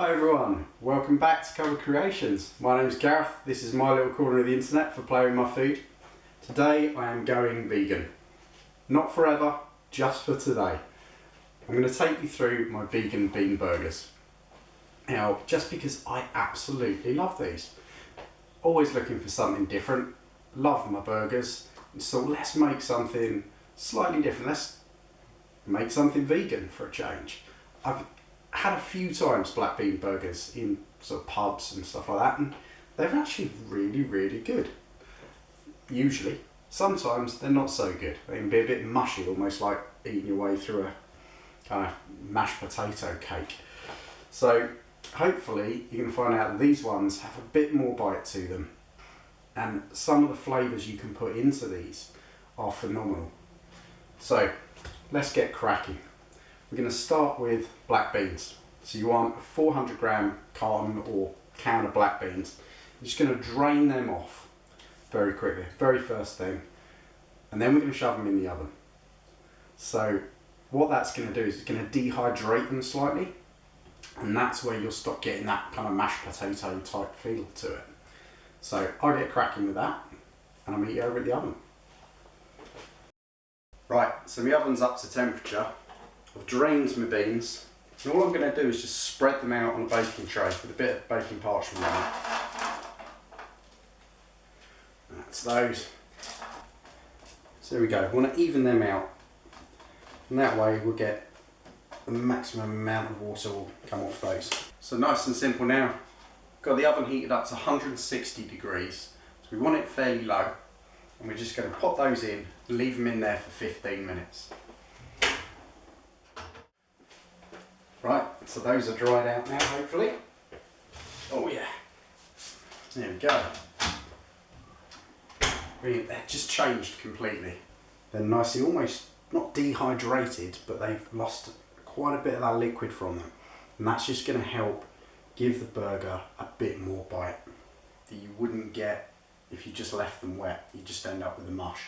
Hi everyone, welcome back to Cover Creations. My name's Gareth, this is my little corner of the internet for playing with my food. Today I am going vegan. Not forever, just for today. I'm going to take you through my vegan bean burgers. Now, just because I absolutely love these. Always looking for something different, love my burgers, so let's make something slightly different. Let's make something vegan for a change. I've had a few times black bean burgers in sort of pubs and stuff like that, and they're actually really good. Usually. Sometimes they're not so good. They can be a bit mushy, almost like eating your way through a kind of mashed potato cake. So hopefully you're going to find out that these ones have a bit more bite to them, and some of the flavours you can put into these are phenomenal. So let's get cracking. We're going to start with black beans. So you want a 400 gram carton or can of black beans. You're just going to drain them off very quickly, very first thing, and then we're going to shove them in the oven. So what that's going to do is it's going to dehydrate them slightly, and that's where you'll stop getting that kind of mashed potato type feel to it. So I'll get cracking with that, and I'll meet you over at the oven. Right, so my oven's up to temperature. I've drained my beans, and all I'm going to do is just spread them out on a baking tray with a bit of baking parchment on it. That's those. So there we go. We want to even them out, and that way we'll get the maximum amount of water will come off those. So nice and simple now. Got the oven heated up to 160 degrees, so we want it fairly low, and we're just going to pop those in and leave them in there for 15 minutes. Right, so those are dried out now, hopefully. Oh yeah, there we go. Really, they've just changed completely. They're nicely, almost not dehydrated, but they've lost quite a bit of that liquid from them. And that's just going to help give the burger a bit more bite that you wouldn't get if you just left them wet. You just end up with a mush.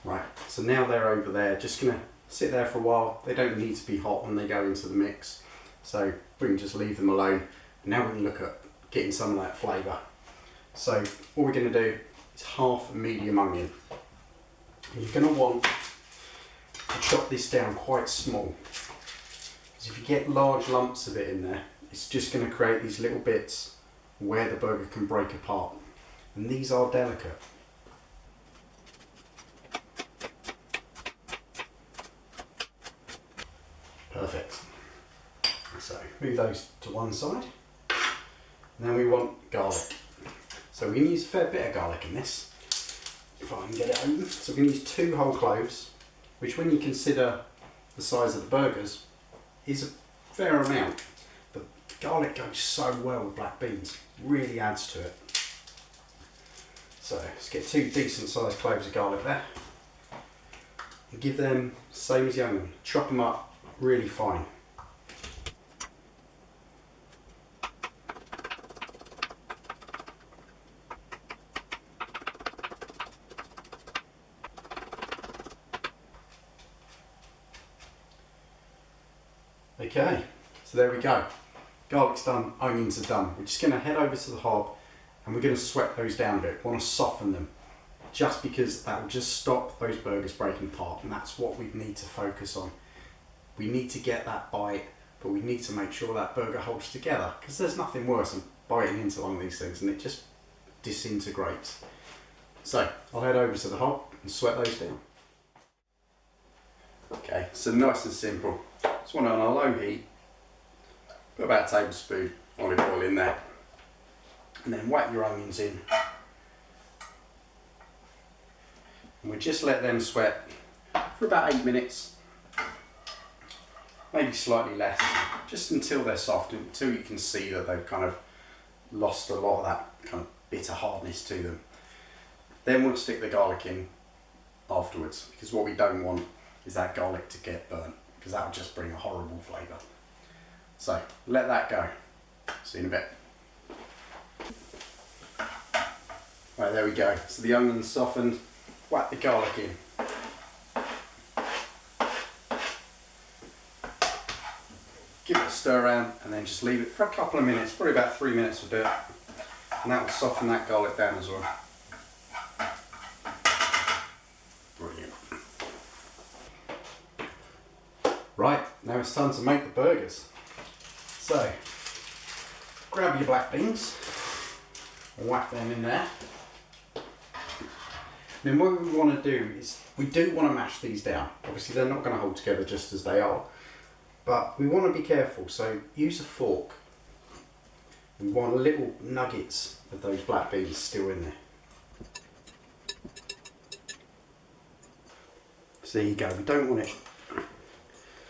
Right, so now they're over there, just going to sit there for a while. They don't need to be hot when they go into the mix, so we can just leave them alone. And now we can look at getting some of that flavour. So what we're going to do is half a medium onion. And you're going to want to chop this down quite small, because if you get large lumps of it in there, it's just going to create these little bits where the burger can break apart, and these are delicate. Perfect. So move those to one side. And then we want garlic. So we can use a fair bit of garlic in this, if I can get it open. So we're going to use 2 whole cloves, which when you consider the size of the burgers is a fair amount. But garlic goes so well with black beans, really adds to it. So let's get 2 decent sized cloves of garlic there. And give them, same as the onion, chop them up really fine. Okay, so there we go. Garlic's done, onions are done. We're just going to head over to the hob and we're going to sweat those down a bit. We want to soften them, just because that will just stop those burgers breaking apart, and that's what we need to focus on. We need to get that bite, but we need to make sure that burger holds together, because there's nothing worse than biting into one of these things and it just disintegrates. So I'll head over to the hob and sweat those down. Okay, so nice and simple. Just want it on a low heat. Put about a tablespoon olive oil in there, and then whack your onions in. And we just let them sweat for about 8 minutes. Maybe slightly less, just until they're soft, until you can see that they've kind of lost a lot of that kind of bitter hardness to them. Then we'll stick the garlic in afterwards, because what we don't want is that garlic to get burnt, because that will just bring a horrible flavour. So let that go. See you in a bit. Right, there we go. So the onion's softened, whack the garlic in. give it a stir around and then just leave it for a couple of minutes, probably about 3 minutes will do it. And that will soften that garlic down as well. Brilliant. Right, now it's time to make the burgers. So, grab your black beans, whack them in there. Then what we want to do is, we do want to mash these down. Obviously they're not going to hold together just as they are, but we want to be careful, so use a fork. We want little nuggets of those black beans still in there. So there you go, we don't want it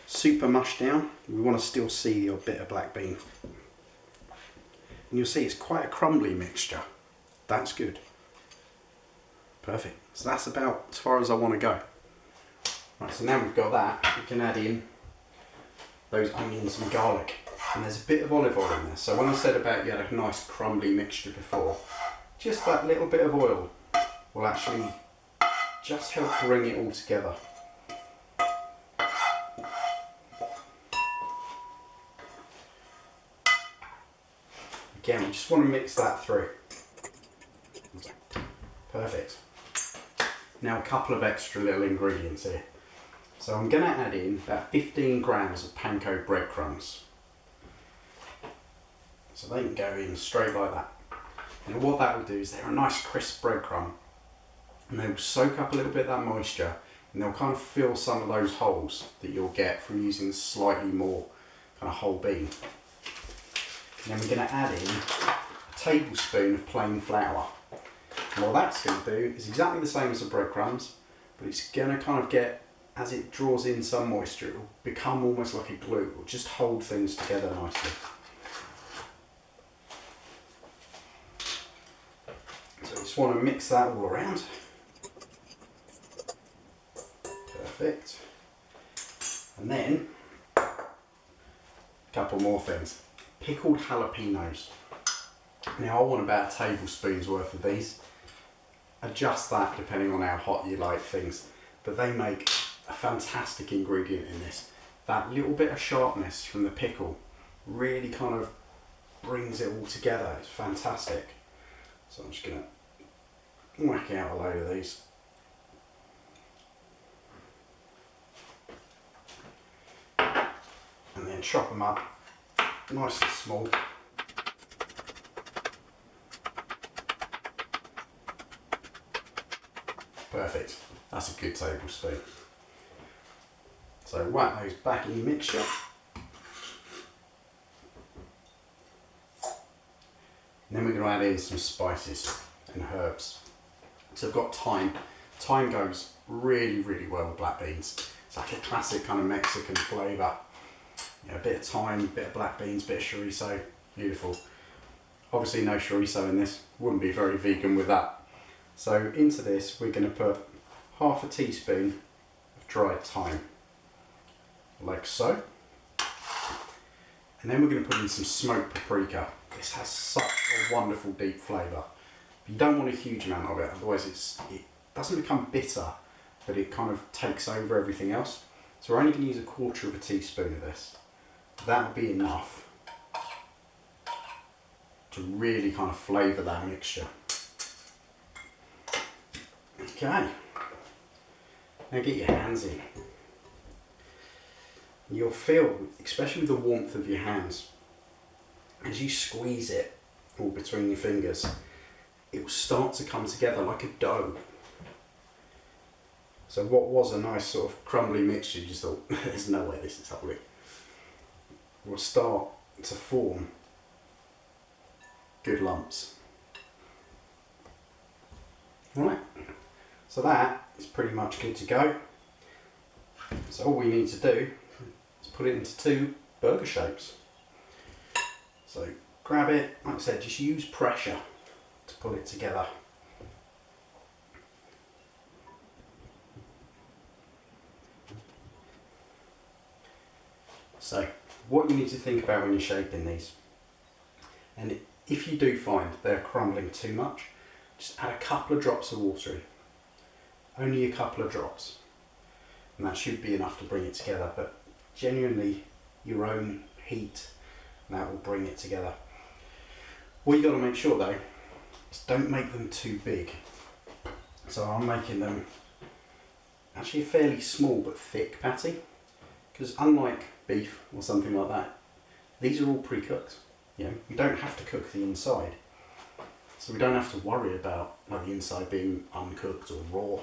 super mushed down, we want to still see the odd bit of black bean. And you'll see it's quite a crumbly mixture. That's good. Perfect. So that's about as far as I want to go. Right, so now we've got that, we can add in those onions and garlic. And there's a bit of olive oil in there. So when I said about you had a nice crumbly mixture before, just that little bit of oil will actually just help bring it all together. Again, we just want to mix that through. Perfect. Now a couple of extra little ingredients here. So I'm going to add in about 15 grams of panko breadcrumbs. So they can go in straight like that. Now what that will do is they're a nice crisp breadcrumb, and they will soak up a little bit of that moisture, and they'll kind of fill some of those holes that you'll get from using slightly more kind of whole bean. And then we're going to add in a tablespoon of plain flour. And what that's going to do is exactly the same as the breadcrumbs, but it's going to kind of get, as it draws in some moisture, it will become almost like a glue. It will just hold things together nicely. So I just want to mix that all around. Perfect. And then, a couple more things. Pickled jalapenos. Now I want about a tablespoon's worth of these. Adjust that depending on how hot you like things. But they make a fantastic ingredient in this. That little bit of sharpness from the pickle really kind of brings it all together. It's fantastic. So I'm just going to whack out a load of these. And then chop them up nice and small. Perfect. That's a good tablespoon. So whack those back in your mixture. And then we're going to add in some spices and herbs. So I've got thyme. Thyme goes really, really well with black beans. It's like a classic kind of Mexican flavour. You know, a bit of thyme, a bit of black beans, a bit of chorizo. Beautiful. Obviously no chorizo in this. Wouldn't be very vegan with that. So into this we're going to put half a teaspoon of dried thyme. Like so. And then we're going to put in some smoked paprika. This has such a wonderful deep flavour. You don't want a huge amount of it, otherwise it doesn't become bitter, but it kind of takes over everything else. So we're only going to use 1/4 teaspoon of this. That'll be enough to really kind of flavour that mixture. Okay, now get your hands in. You'll feel, especially with the warmth of your hands, as you squeeze it all between your fingers, it will start to come together like a dough. So what was a nice sort of crumbly mixture, you just thought, there's no way this is holding, will start to form good lumps. Right, so that is pretty much good to go. So all we need to do is put it into 2 burger shapes. So grab it, like I said, just use pressure to pull it together. So what you need to think about when you're shaping these, and if you do find they're crumbling too much, just add a couple of drops of water in. Only a couple of drops. And that should be enough to bring it together, but genuinely your own heat, and that will bring it together. What you got to make sure though is don't make them too big. So I'm making them actually a fairly small but thick patty, because unlike beef or something like that, these are all pre-cooked. You know, you don't have to cook the inside, so we don't have to worry about like the inside being uncooked or raw.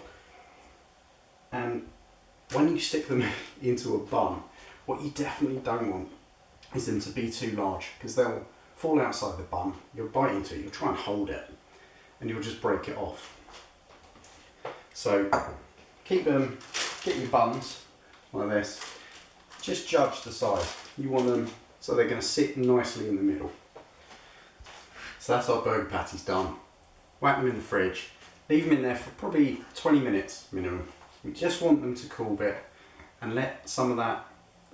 And when you stick them into a bun, what you definitely don't want is them to be too large, because they'll fall outside the bun. You'll bite into it, you'll try and hold it, and you'll just break it off. So get your buns like this. Just judge the size. You want them so they're going to sit nicely in the middle. So that's our burger patties done. Whack them in the fridge. Leave them in there for probably 20 minutes minimum. We just want them to cool a bit and let some of that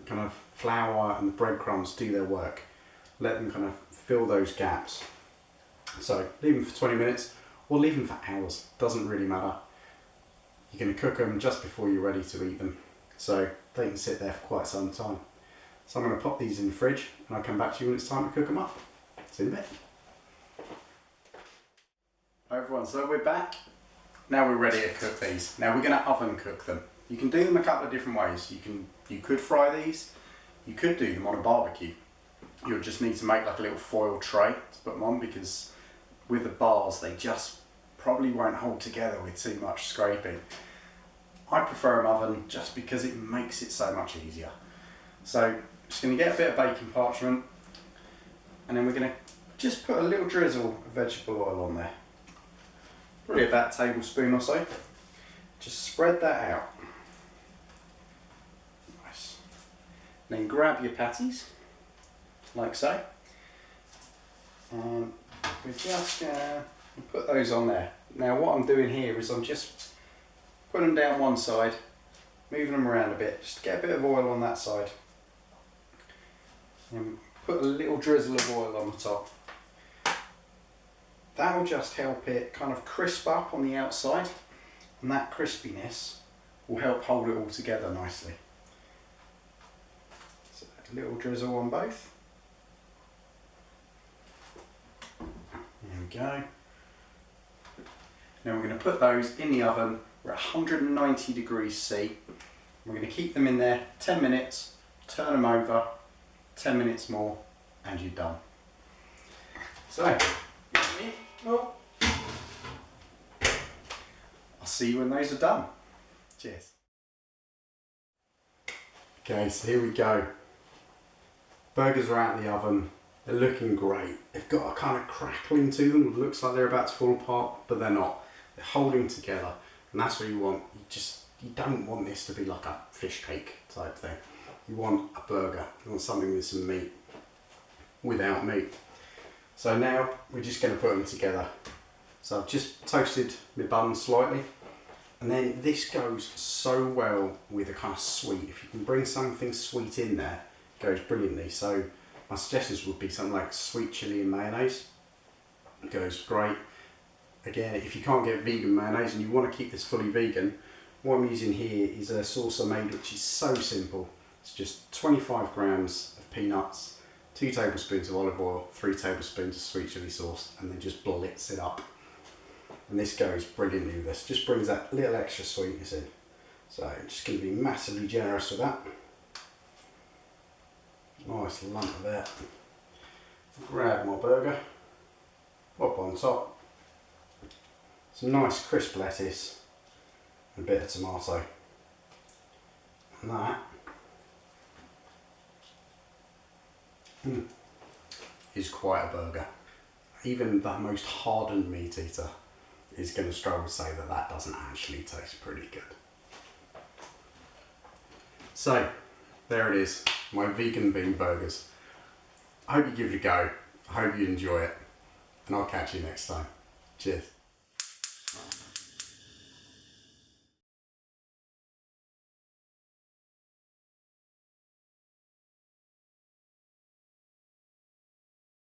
kind of flour and the breadcrumbs do their work. Let them kind of fill those gaps. So leave them for 20 minutes or leave them for hours. Doesn't really matter. You're going to cook them just before you're ready to eat them, so they can sit there for quite some time. So I'm going to pop these in the fridge and I'll come back to you when it's time to cook them up. See you in a bit. Hi everyone, so we're back. Now we're ready to cook these. Now we're going to oven cook them. You can do them a couple of different ways. You could fry these. You could do them on a barbecue. You'll just need to make like a little foil tray to put them on, because with the bars they just probably won't hold together with too much scraping. I prefer an oven just because it makes it so much easier. So I'm just going to get a bit of baking parchment, and then we're going to just put a little drizzle of vegetable oil on there. Probably about a tablespoon or so. Just spread that out. Nice. Then grab your patties, like so. And we're just going to put those on there. Now what I'm doing here is I'm just putting them down one side, moving them around a bit, just to get a bit of oil on that side. And put a little drizzle of oil on the top. That will just help it kind of crisp up on the outside, and that crispiness will help hold it all together nicely. So a little drizzle on both. There we go. Now we're going to put those in the oven. We're at 190 degrees C. We're going to keep them in there 10 minutes, turn them over, 10 minutes more, and you're done. So, I'll see you when those are done. Cheers. Okay, so here we go. Burgers are out of the oven. They're looking great. They've got a kind of crackling to them. It looks like they're about to fall apart, but they're not. They're holding together, and that's what you want. You don't want this to be like a fish cake type thing. You want a burger. You want something with some meat, without meat. So now we're just going to put them together. So I've just toasted my bun slightly, and then this goes so well with a kind of sweet. If you can bring something sweet in there, it goes brilliantly. So my suggestions would be something like sweet chilli and mayonnaise. It goes great. Again, if you can't get vegan mayonnaise and you want to keep this fully vegan, what I'm using here is a sauce I made which is so simple. It's just 25 grams of peanuts, 2 tablespoons of olive oil, 3 tablespoons of sweet chilli sauce, and then just blitz it up. And this goes brilliantly with this. Just brings that little extra sweetness in. So I'm just going to be massively generous with that. Nice lump of that. Grab my burger, pop on top. Some nice crisp lettuce and a bit of tomato. And that is quite a burger. Even the most hardened meat eater is going to struggle to say that that doesn't actually taste pretty good. So there it is, my vegan bean burgers. I hope you give it a go. I hope you enjoy it, and I'll catch you next time. Cheers.